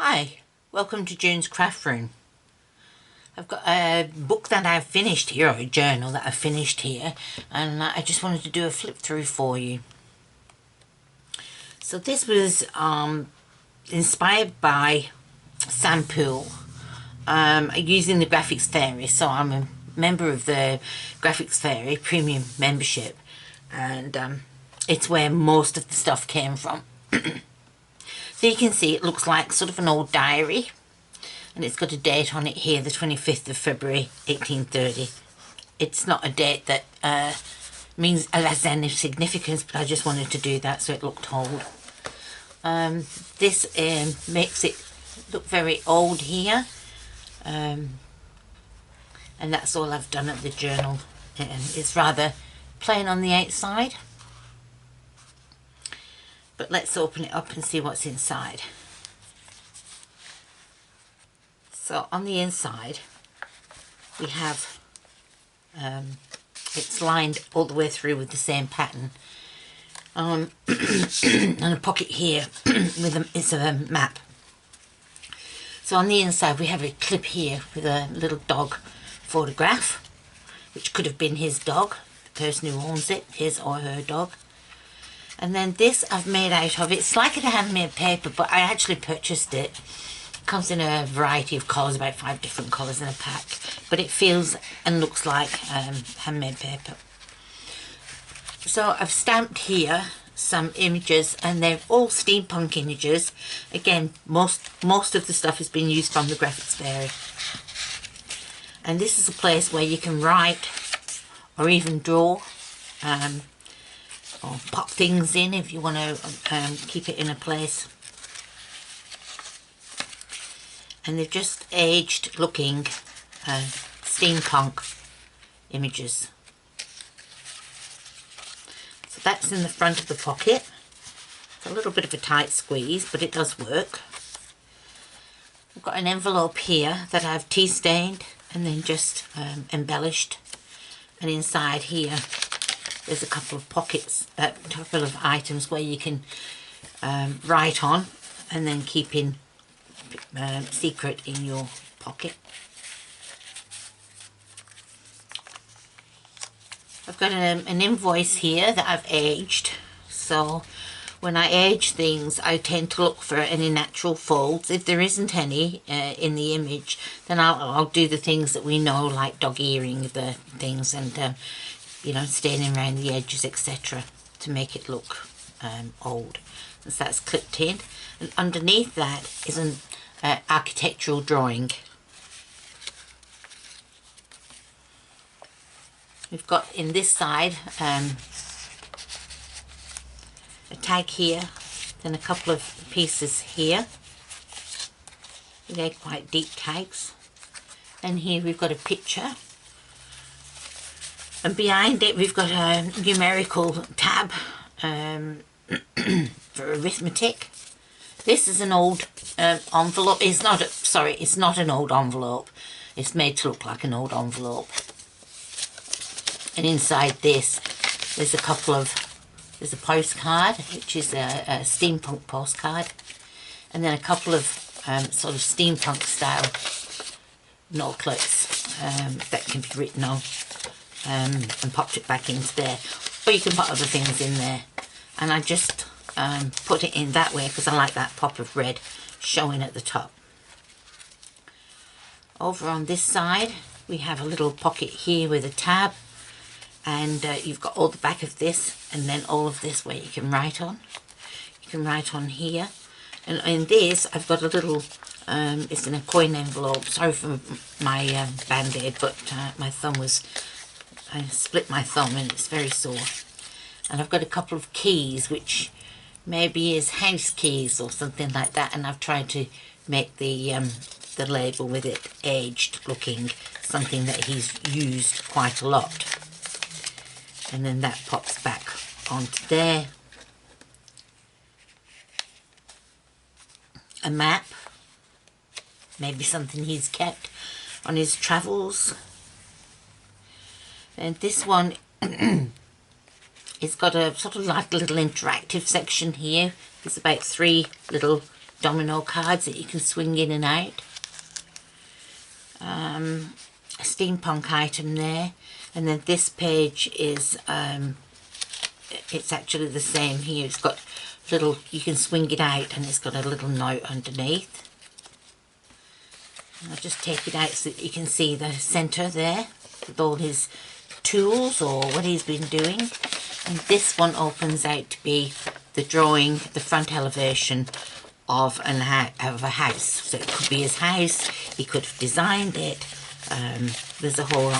Hi, welcome to June's Craft Room. I've got a book that I've finished here, or a journal that I've finished here, and I just wanted to do a flip through for you. So this was inspired by Sam Poole, using the Graphics Fairy. So I'm a member of the Graphics Fairy Premium membership, and it's where most of the stuff came from. So you can see it looks like sort of an old diary, and it's got a date on it here, the 25th of February 1830. It's not a date that means has any significance, but I just wanted to do that so it looked old. This makes it look very old here, and that's all I've done at the journal. It's rather plain on the outside. But let's open it up and see what's inside. So on the inside we have, it's lined all the way through with the same pattern. And a pocket here with it's a map. So on the inside we have a clip here with a little dog photograph, which could have been his dog, the person who owns it, his or her dog. And then this I've made out of, it's like a handmade paper, but I actually purchased it. It comes in a variety of colours, about 5 different colours in a pack, but it feels and looks like handmade paper. So I've stamped here some images, and they're all steampunk images. Again, most of the stuff has been used from the Graphics Fairy. And this is a place where you can write or even draw, or pop things in if you want to keep it in a place. And they're just aged looking steampunk images. So that's in the front of the pocket. It's a little bit of a tight squeeze, but it does work. I've got an envelope here that I've tea stained and then just embellished, and inside here there's a couple of pockets, a couple of items where you can write on and then keep in secret in your pocket. I've got an invoice here that I've aged. So when I age things, I tend to look for any natural folds. If there isn't any in the image, then I'll do the things that we know, like dog earring the things, and you know, staining around the edges, etc., to make it look old. And so that's clipped in, and underneath that is an architectural drawing. We've got in this side a tag here, then a couple of pieces here. They're quite deep tags. And here we've got a picture. And behind it we've got a numerical tab for arithmetic. This is an old envelope. It's not an old envelope. It's made to look like an old envelope. And inside this there's there's a postcard, which is a steampunk postcard, and then a couple of sort of steampunk style notelets that can be written on. And popped it back into there, or you can put other things in there, and I just put it in that way because I like that pop of red showing at the top. Over on this side we have a little pocket here with a tab, and you've got all the back of this and then all of this where you can write on. You can write on here, and in this I've got a little it's in a coin envelope. Sorry for my band-aid, but my thumb was, I split my thumb and it's very sore. And I've got a couple of keys, which maybe is house keys or something like that, and I've tried to make the label with it aged looking, something that he's used quite a lot. And then that pops back onto there. A map, maybe something he's kept on his travels. And this one it's got a sort of like a little interactive section here. There's about 3 little domino cards that you can swing in and out. A steampunk item there, and then this page is it's actually the same here. It's got little, you can swing it out and it's got a little note underneath. I'll just take it out so that you can see the centre there with all his tools or what he's been doing. And this one opens out to be the drawing, the front elevation of a house. So it could be his house, he could have designed it. There's a whole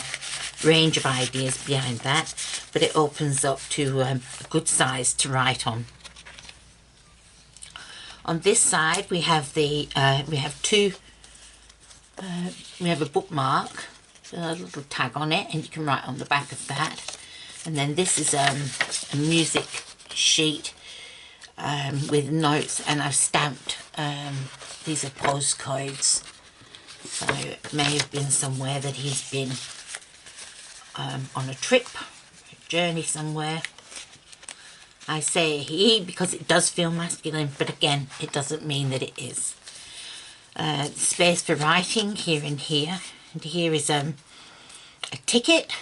range of ideas behind that, but it opens up to a good size to write on. On this side we have the we have a bookmark, a little tag on it, and you can write on the back of that. And then this is a music sheet with notes, and I've stamped these are postcodes. So it may have been somewhere that he's been on a trip, a journey somewhere. I say he because it does feel masculine, but again, it doesn't mean that it is. Space for writing here and here. And here is a ticket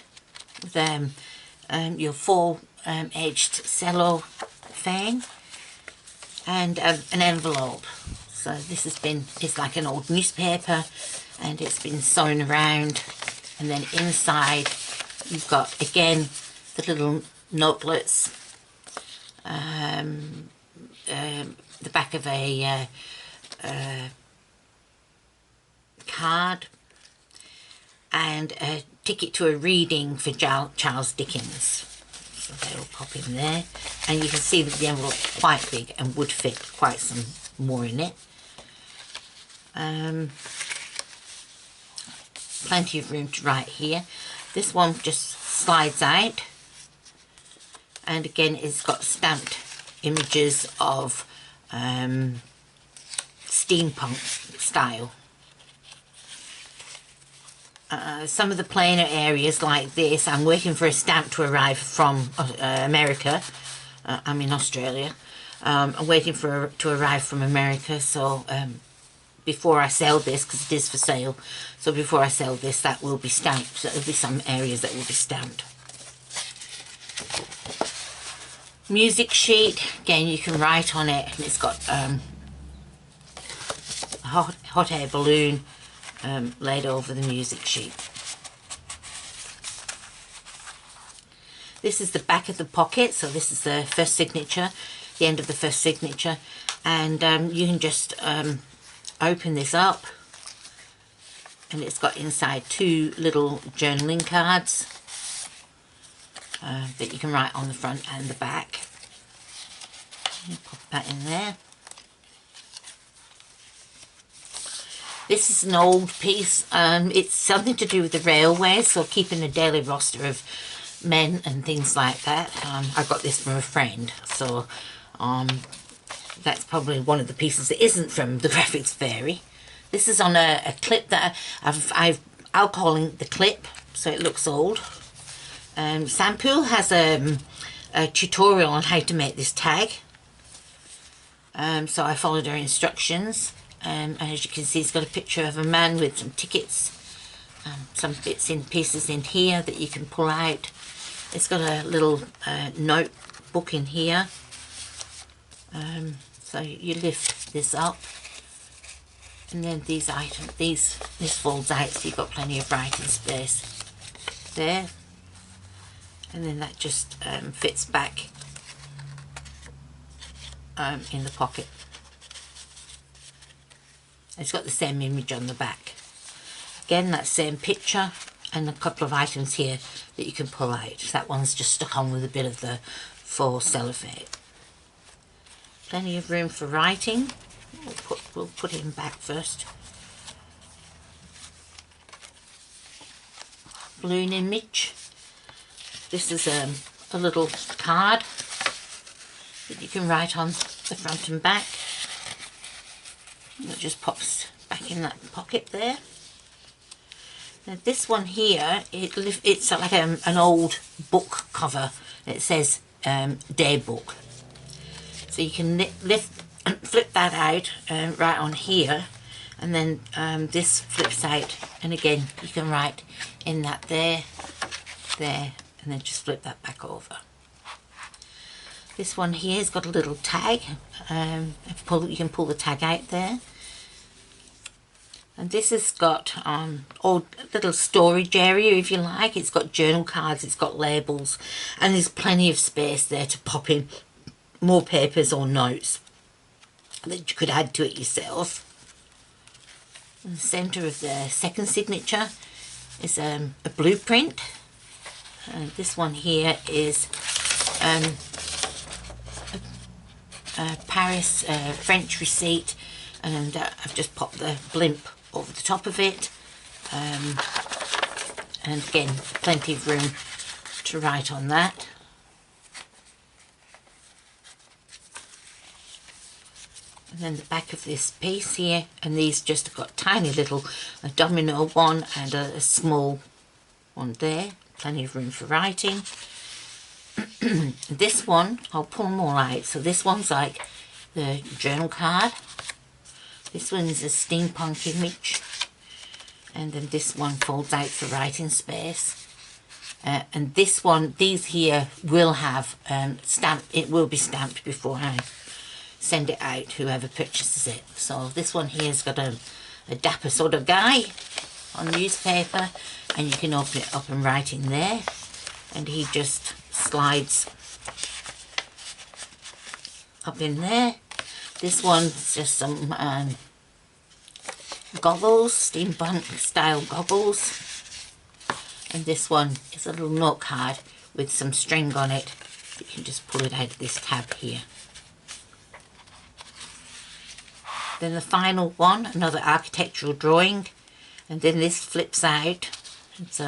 with your full-edged cello thing, and an envelope. So this has been, it's like an old newspaper, and it's been sewn around. And then inside you've got, again, the little notelets, the back of a card, and a ticket to a reading for Charles Dickens. So they'll pop in there, and you can see that the envelope's quite big and would fit quite some more in it. Plenty of room to write here. This one just slides out, and again it's got stamped images of steampunk style. Some of the plainer areas like this, I'm waiting for a stamp to arrive from America. I'm in Australia. I'm waiting for to arrive from America, so before I sell this, because it is for sale, so before I sell this, that will be stamped. So there'll be some areas that will be stamped. Music sheet, again you can write on it, and it's got a hot air balloon laid over the music sheet. This is the back of the pocket, so this is the first signature, the end of the first signature, and you can just open this up, and it's got inside two little journaling cards that you can write on the front and the back. Pop that in there. This is an old piece. It's something to do with the railway, so keeping a daily roster of men and things like that. I got this from a friend, so that's probably one of the pieces that isn't from the Graphics Fairy. This is on a clip that I'll call it the clip, so it looks old. Sampool has a tutorial on how to make this tag. So I followed her instructions. And as you can see, it's got a picture of a man with some tickets, some bits and pieces in here that you can pull out. It's got a little notebook in here. So you lift this up, and then these items, this folds out, so you've got plenty of writing space there. And then that just fits back in the pocket. It's got the same image on the back. Again, that same picture, and a couple of items here that you can pull out. That one's just stuck on with a bit of the faux cellophane. Plenty of room for writing. We'll put him back first. Balloon image. This is a little card that you can write on the front and back. It just pops back in that pocket there. Now this one here, it's like an old book cover. It says day book. So you can lift flip that out right on here, and then this flips out, and again you can write in that there, and then just flip that back over. This one here has got a little tag. You can pull the tag out there. And this has got old little storage area, if you like. It's got journal cards, it's got labels, and there's plenty of space there to pop in more papers or notes that you could add to it yourself. In the centre of the second signature is a blueprint. This one here is a Paris French receipt, and I've just popped the blimp over the top of it, and again plenty of room to write on that. And then the back of this piece here, and these just have got tiny little, a domino one and a small one there, plenty of room for writing. This one, I'll pull them all out. So this one's like the journal card. This one's a steampunk image. And then this one folds out for writing space. And this one, these here will have it will be stamped before I send it out, whoever purchases it. So this one here's got a dapper sort of guy on newspaper, and you can open it up and write in there, and he just slides up in there. This one's just some goggles, steampunk style goggles, and this one is a little note card with some string on it. You can just pull it out of this tab here. Then the final one, another architectural drawing, and then this flips out. It's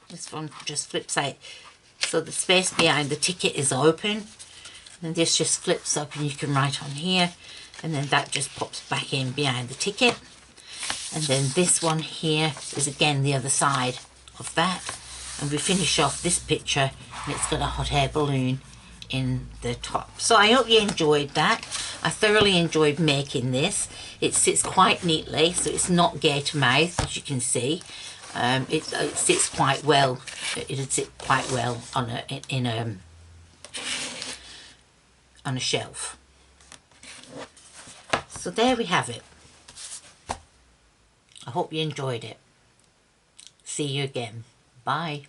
this one just flips out, so the space behind the ticket is open, and this just flips up and you can write on here, and then that just pops back in behind the ticket. And then this one here is again the other side of that, and we finish off this picture and it's got a hot air balloon in the top. So I hope you enjoyed that. I thoroughly enjoyed making this. It sits quite neatly, so it's not gate mouth, as you can see. It sits quite well. It'd sit quite well on a shelf. So there we have it. I hope you enjoyed it. See you again. Bye.